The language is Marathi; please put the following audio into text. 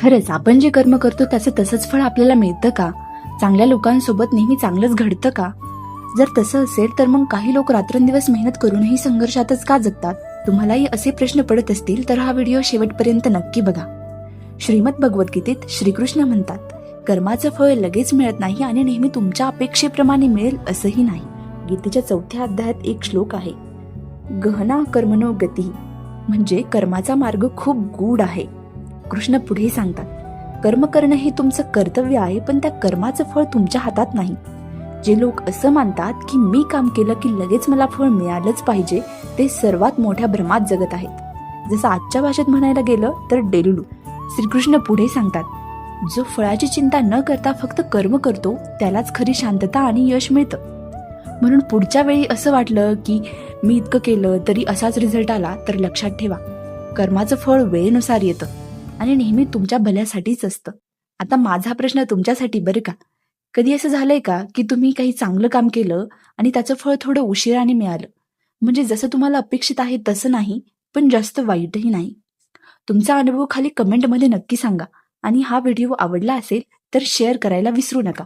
खरंच आपण जे कर्म करतो त्याचं तसंच फळ आपल्याला मिळतं का? चांगल्या लोकांसोबत नेहमी चांगलंच घडतं का? जर तसं असेल तर मग काही लोक रात्रंदिवस मेहनत करूनही संघर्षातच का जगतात? तुम्हालाही असे प्रश्न पडत असतील तर हा व्हिडिओ शेवटपर्यंत नक्की बघा. श्रीमद भगवद्गीतेत श्रीकृष्ण म्हणतात, कर्माचं फळ लगेच मिळत नाही आणि नेहमी तुमच्या अपेक्षेप्रमाणे मिळेल असंही नाही. गीतेच्या 4थ्या अध्यायात एक श्लोक आहे, गहना कर्मणो गती, म्हणजे कर्माचा मार्ग खूप गूढ आहे. कृष्ण पुढे सांगतात, कर्म करणं हे तुमचं कर्तव्य आहे, पण त्या कर्माचं फळ तुमच्या हातात नाही. जे लोक असं मानतात की मी काम केलं की लगेच मला फळ मिळालंच पाहिजे, ते सर्वात मोठ्या भ्रमात जगत आहेत. जसं आजच्या भाषेत म्हणायला गेलं तर डेलुलू. श्रीकृष्ण पुढे सांगतात, जो फळाची चिंता न करता फक्त कर्म करतो त्यालाच खरी शांतता आणि यश मिळतं. म्हणून पुढच्या वेळी असं वाटलं की मी इतकं केलं तरी असाच रिझल्ट आला तर लक्षात ठेवा, कर्माचं फळ वेळेनुसार येतं आणि नेहमी तुमच्या भल्यासाठीच असतं. आता माझा प्रश्न तुमच्यासाठी बरं का, कधी असं झालंय का की तुम्ही काही चांगलं काम केलं आणि त्याचं फळ थोडं उशिराने मिळालं, म्हणजे जसं तुम्हाला अपेक्षित आहे तसं नाही, पण जास्त वाईटही नाही? तुमचा अनुभव खाली कमेंटमध्ये नक्की सांगा आणि हा व्हिडिओ आवडला असेल तर शेअर करायला विसरू नका.